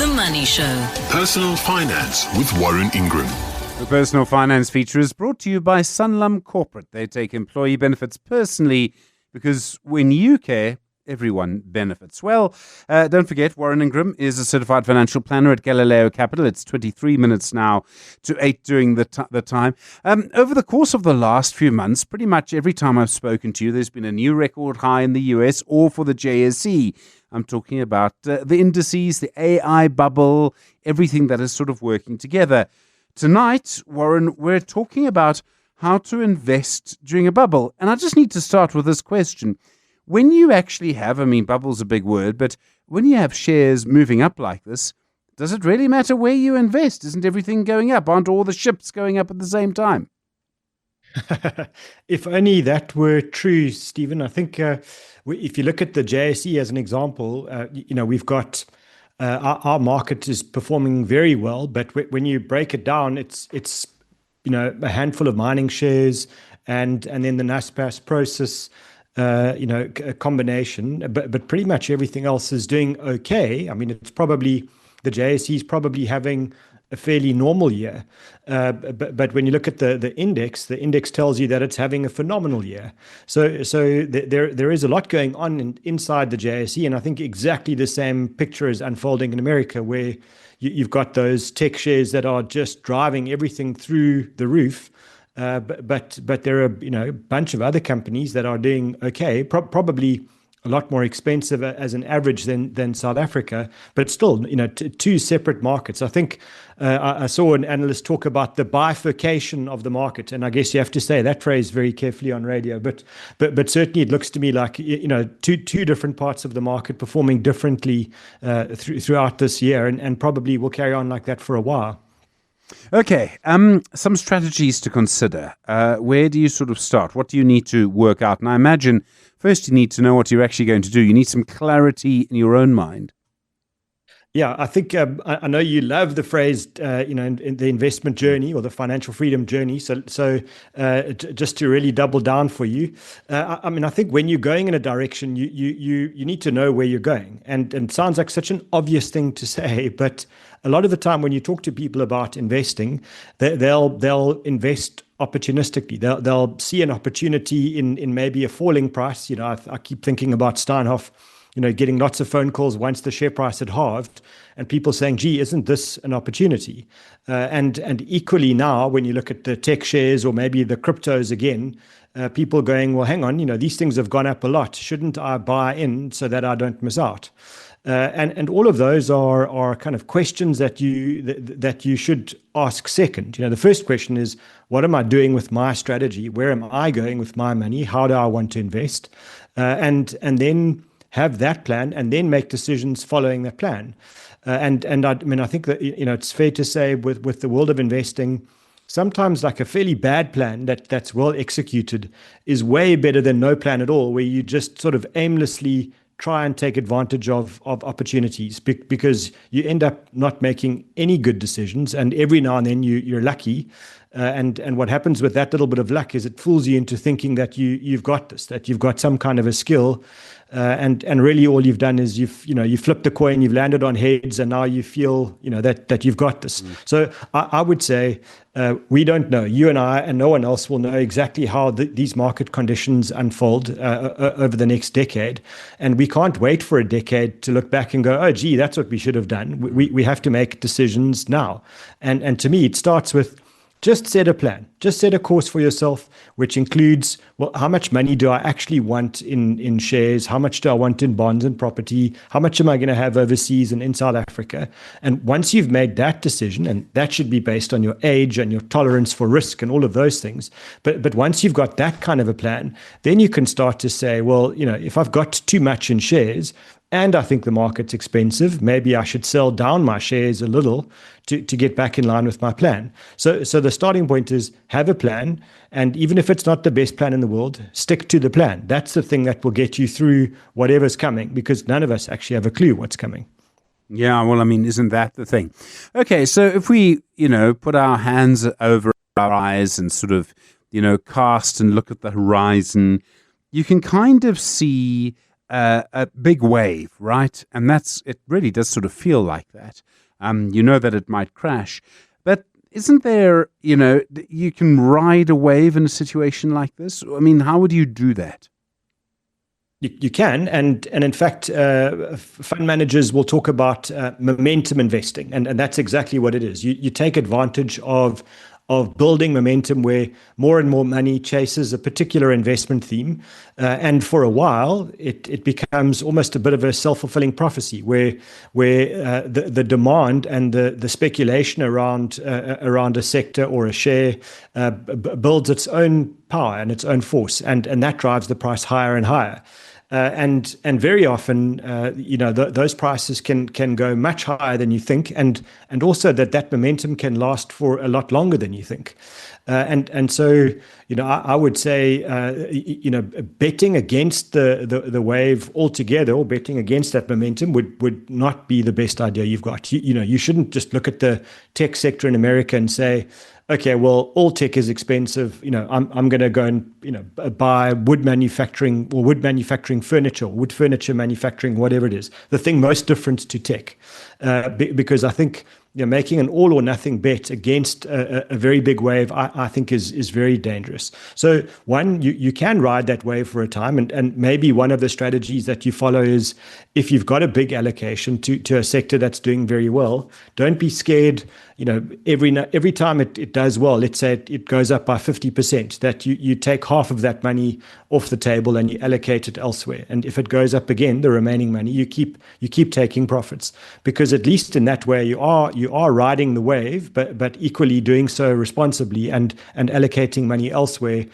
The Money Show. Personal Finance with Warren Ingram. The Personal Finance feature is brought to you by Sanlam Corporate. They take employee benefits personally because when you care, everyone benefits. Well, don't forget, Warren Ingram is a certified financial planner at Galileo Capital. It's 23 minutes now to 8 during the time. Over the course of the last few months, pretty much every time I've spoken to you, there's been a new record high in the US or for the JSE. I'm talking about the indices, the AI bubble, everything that is sort of working together. Tonight, Warren, we're talking about how to invest during a bubble. And I just need to start with this question. When you actually have, bubble's a big word, but when you have shares moving up like this, does it really matter where you invest? Isn't everything going up? Aren't all the ships going up at the same time? If only that were true, Stephen. I think if you look at the JSE as an example, we've got our market is performing very well, but when you break it down, it's a handful of mining shares and then the NASPAS process. A combination, but pretty much everything else is doing okay. It's probably, the JSE is probably having a fairly normal year. But when you look at the index tells you that it's having a phenomenal year. So there is a lot going on inside the JSE, and I think exactly the same picture is unfolding in America, where you've got those tech shares that are just driving everything through the roof. But there are a bunch of other companies that are doing okay, probably a lot more expensive as an average than South Africa, but still two separate markets. I think I saw an analyst talk about the bifurcation of the market, and I guess you have to say that phrase very carefully on radio. But certainly it looks to me like two different parts of the market performing differently throughout this year, and probably will carry on like that for a while. Okay, some strategies to consider. Where do you sort of start? What do you need to work out? And I imagine first you need to know what you're actually going to do. You need some clarity in your own mind. Yeah, I think I know you love the phrase, in the investment journey or the financial freedom journey. So just to really double down for you, I think when you're going in a direction, you need to know where you're going. And it sounds like such an obvious thing to say, but a lot of the time when you talk to people about investing, they'll invest opportunistically. They'll see an opportunity in maybe a falling price. I keep thinking about Steinhoff, getting lots of phone calls once the share price had halved, and people saying, gee, isn't this an opportunity? And equally now, when you look at the tech shares or maybe the cryptos again, people going, well, hang on, these things have gone up a lot. Shouldn't I buy in so that I don't miss out? And all of those are kind of questions that you should ask second. The first question is, what am I doing with my strategy? Where am I going with my money? How do I want to invest? And then have that plan, and then make decisions following that plan. And I think that it's fair to say with the world of investing, sometimes like a fairly bad plan that's well executed is way better than no plan at all, where you just sort of aimlessly try and take advantage of opportunities, because you end up not making any good decisions, and every now and then you're lucky. And what happens with that little bit of luck is it fools you into thinking that you've got this, that you've got some kind of a skill, and really all you've done is you've flipped a coin, you've landed on heads, and now you feel that you've got this. So I would say we don't know. You and I and no one else will know exactly how these market conditions unfold over the next decade, and we can't wait for a decade to look back and go, oh gee, that's what we should have done. We have to make decisions now, and to me it starts with, just set a plan. Just set a course for yourself, which includes, well, how much money do I actually want in shares? How much do I want in bonds and property? How much am I going to have overseas and in South Africa? And once you've made that decision, and that should be based on your age and your tolerance for risk and all of those things. But once you've got that kind of a plan, then you can start to say, well, if I've got too much in shares, and I think the market's expensive, maybe I should sell down my shares a little to get back in line with my plan. So the starting point is have a plan, and even if it's not the best plan in the world, stick to the plan. That's the thing that will get you through whatever's coming, because none of us actually have a clue what's coming. Yeah, well, isn't that the thing? Okay, so if we, put our hands over our eyes and sort of, cast and look at the horizon, you can kind of see a big wave, right? And it really does sort of feel like that. You know that it might crash. But isn't there, you can ride a wave in a situation like this? I mean, how would you do that? You can, and in fact, fund managers will talk about momentum investing, and that's exactly what it is. You take advantage of building momentum where more and more money chases a particular investment theme, and for a while it becomes almost a bit of a self-fulfilling prophecy where the demand and the speculation around a sector or a share builds its own power and its own force, and that drives the price higher and higher. And very often, those prices can go much higher than you think, and also that momentum can last for a lot longer than you think. And so, I would say, betting against the wave altogether, or betting against that momentum would not be the best idea you've got. You shouldn't just look at the tech sector in America and say, okay, well, all tech is expensive. I'm going to go and buy wood manufacturing furniture, wood furniture manufacturing, whatever it is, the thing most different to tech, because I think making an all or nothing bet against a very big wave, I think is very dangerous. So one, you can ride that wave for a time, and maybe one of the strategies that you follow is, if you've got a big allocation to a sector that's doing very well, don't be scared. Every time it does well, let's say it goes up by 50%, that you take half of that money off the table and you allocate it elsewhere. And if it goes up again, the remaining money, you keep taking profits, because at least in that way you are riding the wave, but equally doing so responsibly and allocating money elsewhere.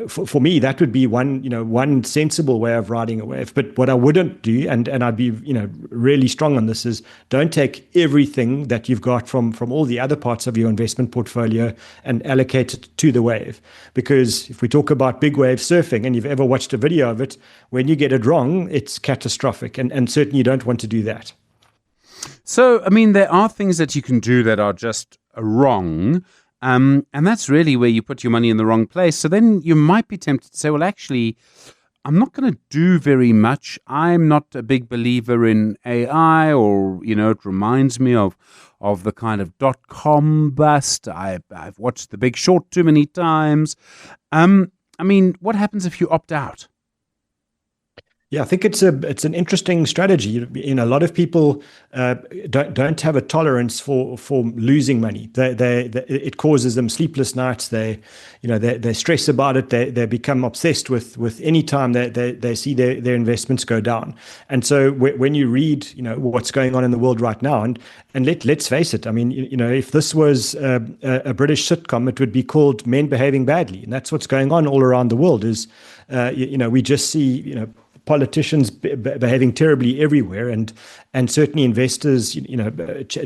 For me, that would be one sensible way of riding a wave. But what I wouldn't do, and I'd be really strong on this, is don't take everything that you've got from all the other parts of your investment portfolio and allocate it to the wave. Because if we talk about big wave surfing, and you've ever watched a video of it, when you get it wrong, it's catastrophic, and certainly you don't want to do that. So, I mean, there are things that you can do that are just wrong, and that's really where you put your money in the wrong place. So then you might be tempted to say, well, actually, I'm not going to do very much. I'm not a big believer in AI, or, it reminds me of the kind of .com bust. I've watched The Big Short too many times. I mean, what happens if you opt out? Yeah, I think it's an interesting strategy. A lot of people don't have a tolerance for losing money. It causes them sleepless nights. They stress about it. They become obsessed with any time they see their investments go down. And so when you read what's going on in the world right now, and let's face it, I mean, if this was a British sitcom, it would be called Men Behaving Badly, and that's what's going on all around the world. Is we just see politicians behaving terribly everywhere, and certainly investors,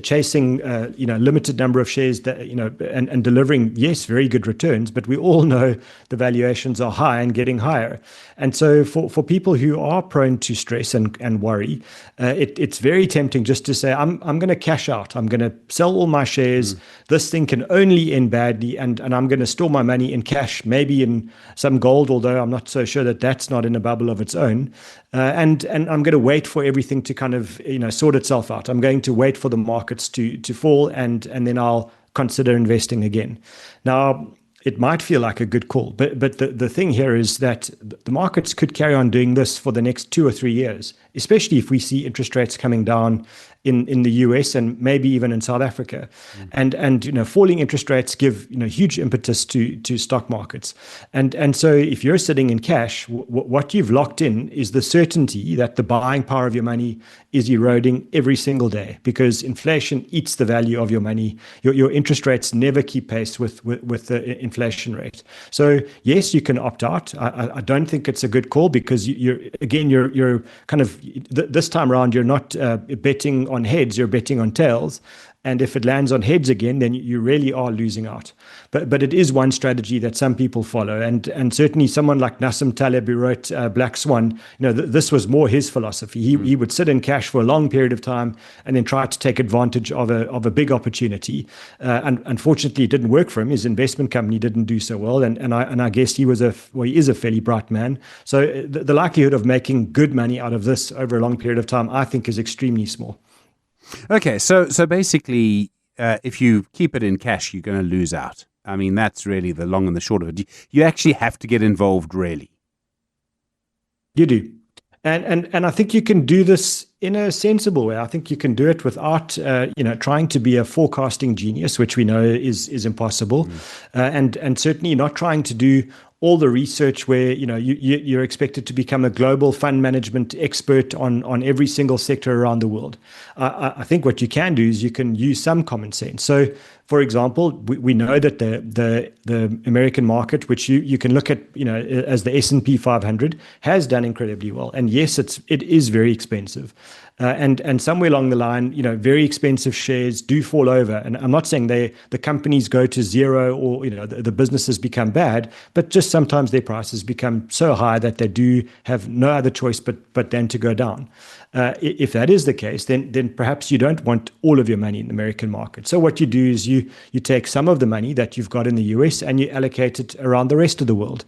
chasing limited number of shares that and delivering, yes, very good returns, but we all know the valuations are high and getting higher. And so for people who are prone to stress and worry, it's very tempting just to say, I'm going to cash out. I'm going to sell all my shares. This thing can only end badly, and I'm going to store my money in cash, maybe in some gold, although I'm not so sure that that's not in a bubble of its own. And I'm going to wait for everything to kind of sort itself out. I'm going to wait for the markets to fall, and then I'll consider investing again. Now, it might feel like a good call, but the thing here is that the markets could carry on doing this for the next 2 or 3 years, especially if we see interest rates coming down in the US and maybe even in South Africa. And falling interest rates give huge impetus to stock markets. And so if you're sitting in cash, what you've locked in is the certainty that the buying power of your money is eroding every single day, because inflation eats the value of your money. Your interest rates never keep pace with the inflation rate. So yes, you can opt out. I don't think it's a good call, because you're kind of, this time around, you're not betting on heads, you're betting on tails. And if it lands on heads again, then you really are losing out. But it is one strategy that some people follow. And certainly someone like Nassim Taleb, who wrote Black Swan, this was more his philosophy. He would sit in cash for a long period of time and then try to take advantage of a big opportunity. And unfortunately, it didn't work for him. His investment company didn't do so well. And I guess he is a fairly bright man. So the likelihood of making good money out of this over a long period of time, I think, is extremely small. Okay, so basically, if you keep it in cash, you're going to lose out. I mean, that's really the long and the short of it. You actually have to get involved, really. You do. And I think you can do this in a sensible way. I think you can do it without, trying to be a forecasting genius, which we know is impossible, and certainly not trying to do all the research where you're expected to become a global fund management expert on every single sector around the world. I think what you can do is you can use some common sense. So, for example, we know that the American market, which you can look at as the S&P 500, has done incredibly well. And yes, it is very expensive. And somewhere along the line, very expensive shares do fall over. And I'm not saying the companies go to zero or the businesses become bad, but just sometimes their prices become so high that they do have no other choice but then to go down. If that is the case, then perhaps you don't want all of your money in the American market. So what you do is you take some of the money that you've got in the US and you allocate it around the rest of the world.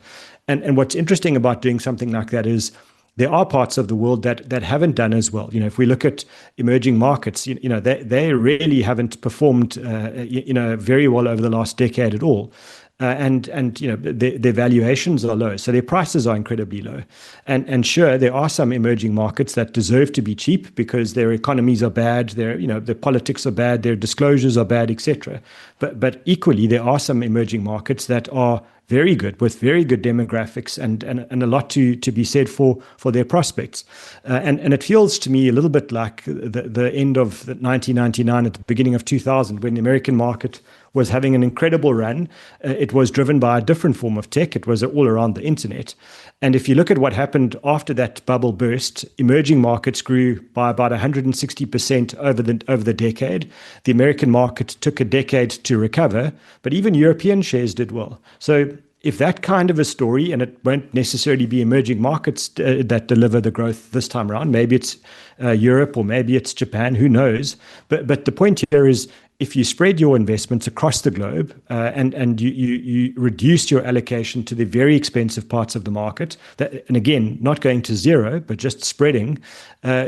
And what's interesting about doing something like that is there are parts of the world that haven't done as well. If we look at emerging markets, they really haven't performed, very well over the last decade at all. And their valuations are low, so their prices are incredibly low. And sure, there are some emerging markets that deserve to be cheap because their economies are bad, their politics are bad, their disclosures are bad, etc. But equally, there are some emerging markets that are very good, with very good demographics and a lot to be said for their prospects. And it feels to me a little bit like the end of 1999 at the beginning of 2000, when the American market was having an incredible run. It was driven by a different form of tech. It was all around the internet. And if you look at what happened after that bubble burst, emerging markets grew by about 160% over the decade. The American market took a decade to recover, but even European shares did well. So if that kind of a story, and it won't necessarily be emerging markets that deliver the growth this time around, maybe it's Europe or maybe it's Japan, who knows? But the point here is, if you spread your investments across the globe and you reduce your allocation to the very expensive parts of the market, and again, not going to zero, but just spreading,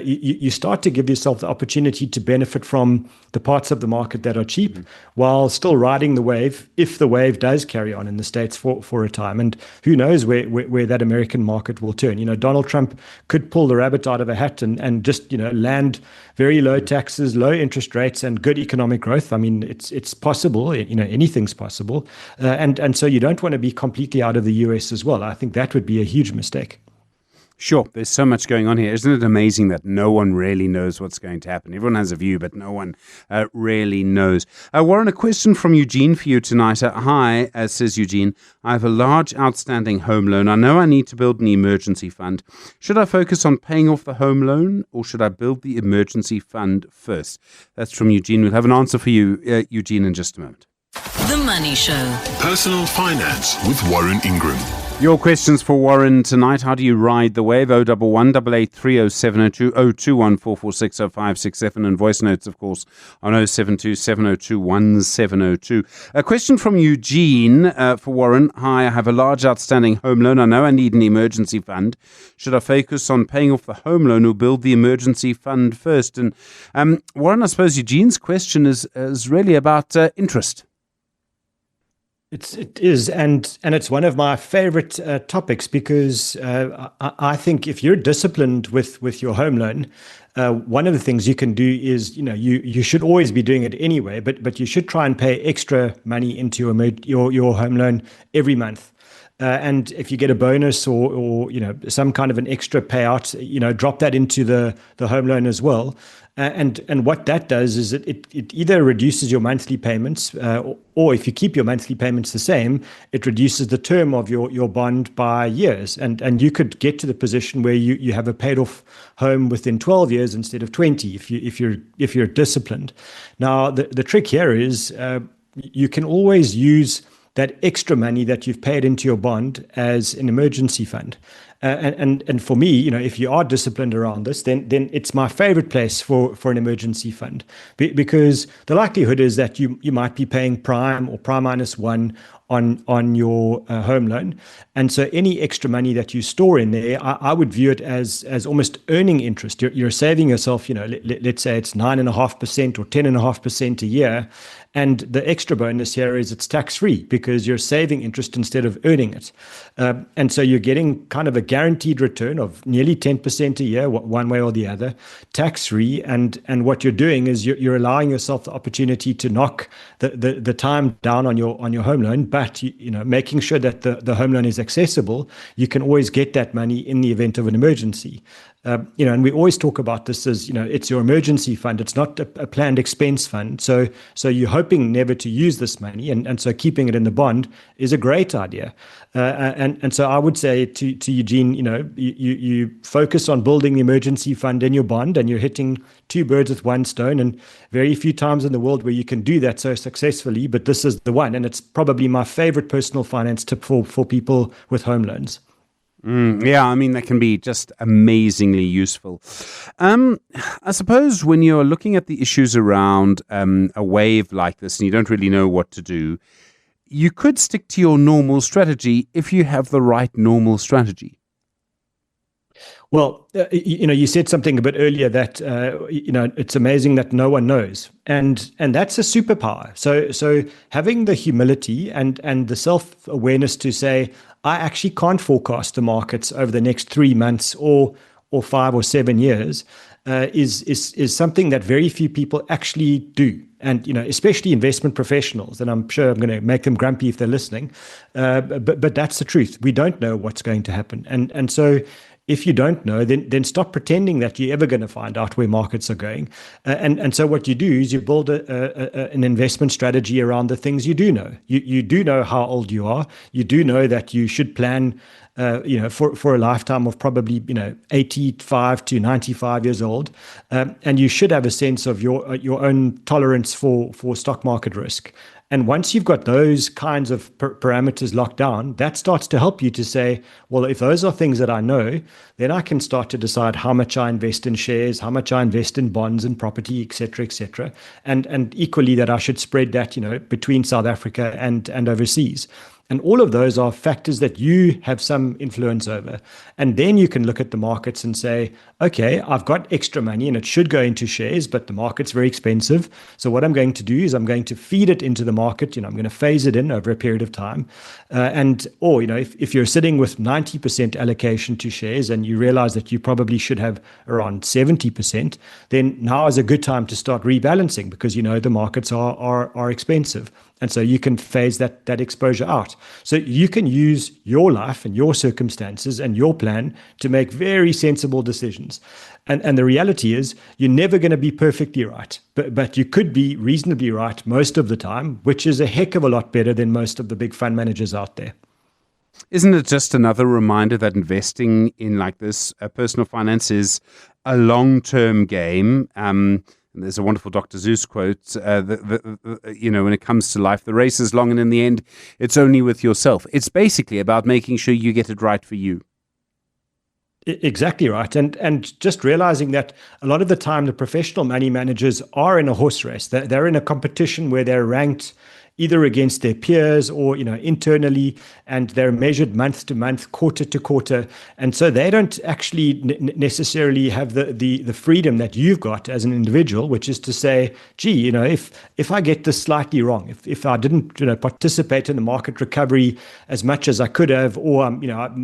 you start to give yourself the opportunity to benefit from the parts of the market that are cheap while still riding the wave, if the wave does carry on in the States for a time. And who knows where that American market will turn. Donald Trump could pull the rabbit out of a hat and just land very low taxes, low interest rates, and good economic growth. I mean, it's possible. Anything's possible. And so you don't want to be completely out of the US as well. I think that would be a huge mistake. Sure, there's so much going on here. Isn't it amazing that no one really knows what's going to happen? Everyone has a view, but no one really knows. Warren, a question from Eugene for you tonight. Hi, says Eugene. I have a large outstanding home loan. I know I need to build an emergency fund. Should I focus on paying off the home loan, or should I build the emergency fund first? That's from Eugene. We'll have an answer for you, Eugene, in just a moment. The Money Show. Personal Finance with Warren Ingram. Your questions for Warren tonight. How do you ride the wave? 011 883 0702 021 446 0567, and voice notes, of course, on 072 702 1702. A question from Eugene for Warren. Hi, I have a large outstanding home loan. I know I need an emergency fund. Should I focus on paying off the home loan or build the emergency fund first? And Warren, I suppose Eugene's question is really about interest. It is, and it's one of my favorite topics because I think if you're disciplined with your home loan, one of the things you can do is, you should always be doing it anyway, but you should try and pay extra money into your home loan every month. And if you get a bonus or some kind of an extra payout, drop that into the home loan as well. And what that does is it either reduces your monthly payments, or if you keep your monthly payments the same, it reduces the term of your bond by years. And you could get to the position where you have a paid off home within 12 years instead of 20 if you're disciplined. Now, the trick here is you can always use that extra money that you've paid into your bond as an emergency fund. And for me, if you are disciplined around this, then it's my favorite place for an emergency fund, because the likelihood is that you might be paying prime or prime minus one on your home loan. And so any extra money that you store in there, I would view it as almost earning interest. You're saving yourself, let's say it's 9.5% or 10.5% a year. And the extra bonus here is it's tax-free because you're saving interest instead of earning it. And so you're getting kind of a guaranteed return of nearly 10% a year, one way or the other, tax-free. And what you're doing is you're allowing yourself the opportunity to knock the time down on your home loan, but making sure that the home loan is accessible. You can always get that money in the event of an emergency. And we always talk about this as, it's your emergency fund. It's not a planned expense fund. So you're hoping never to use this money. And so keeping it in the bond is a great idea. And so I would say to Eugene, you focus on building the emergency fund in your bond, and you're hitting two birds with one stone. And very few times in the world where you can do that so successfully, but this is the one. And it's probably my favorite personal finance tip for people with home loans. Yeah, that can be just amazingly useful. I suppose when you're looking at the issues around a wave like this and you don't really know what to do, you could stick to your normal strategy if you have the right normal strategy. Well, you said something a bit earlier that, it's amazing that no one knows. And that's a superpower. So having the humility and the self-awareness to say, I actually can't forecast the markets over the next 3 months or 5 or 7 years is something that very few people actually do. And, especially investment professionals, and I'm sure I'm going to make them grumpy if they're listening. But that's the truth. We don't know what's going to happen. And so if you don't know, then stop pretending that you're ever going to find out where markets are going. And so what you do is you build an investment strategy around the things you do know. You do know how old you are. You do know that you should plan for a lifetime of probably 85 to 95 years old, and you should have a sense of your own tolerance for stock market risk. And once you've got those kinds of parameters locked down, that starts to help you to say, well, if those are things that I know, then I can start to decide how much I invest in shares, how much I invest in bonds and property, et cetera, and equally that I should spread that, between South Africa and overseas. And all of those are factors that you have some influence over. And then you can look at the markets and say, okay, I've got extra money and it should go into shares, but the market's very expensive. So what I'm going to do is I'm going to feed it into the market. I'm going to phase it in over a period of time. If you're sitting with 90% allocation to shares and you realize that you probably should have around 70%, then now is a good time to start rebalancing because the markets are expensive. And so you can phase that exposure out. So you can use your life and your circumstances and your plan to make very sensible decisions. And the reality is you're never going to be perfectly right, but you could be reasonably right most of the time, which is a heck of a lot better than most of the big fund managers out there. Isn't it just another reminder that investing in like this personal finance is a long-term game? And there's a wonderful Dr. Seuss quote, when it comes to life, the race is long and in the end, it's only with yourself. It's basically about making sure you get it right for you. Exactly right. And just realizing that a lot of the time, the professional money managers are in a horse race. They're in a competition where they're ranked either against their peers or, internally, and they're measured month to month, quarter to quarter. And so they don't actually necessarily have the freedom that you've got as an individual, which is to say, gee, if I get this slightly wrong, if I didn't, participate in the market recovery as much as I could have, or,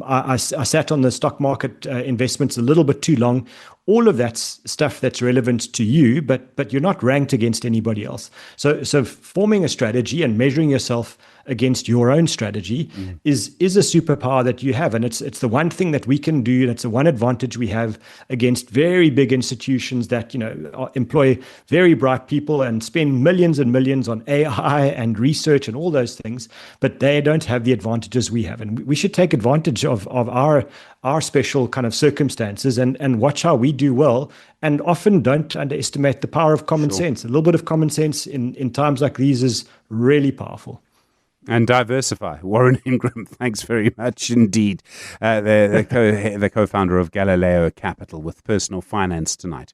I sat on the stock market investments a little bit too long, all of that's stuff that's relevant to you, but you're not ranked against anybody else. So forming a strategy and measuring yourself against your own strategy is a superpower that you have. And it's the one thing that we can do. That's the one advantage we have against very big institutions that, employ very bright people and spend millions and millions on AI and research and all those things, but they don't have the advantages we have. And we should take advantage of our special kind of circumstances and watch how we do well, and often don't underestimate the power of common sense. A little bit of common sense in times like these is really powerful. And diversify. Warren Ingram, thanks very much indeed. The co-founder of Galileo Capital with Personal Finance tonight.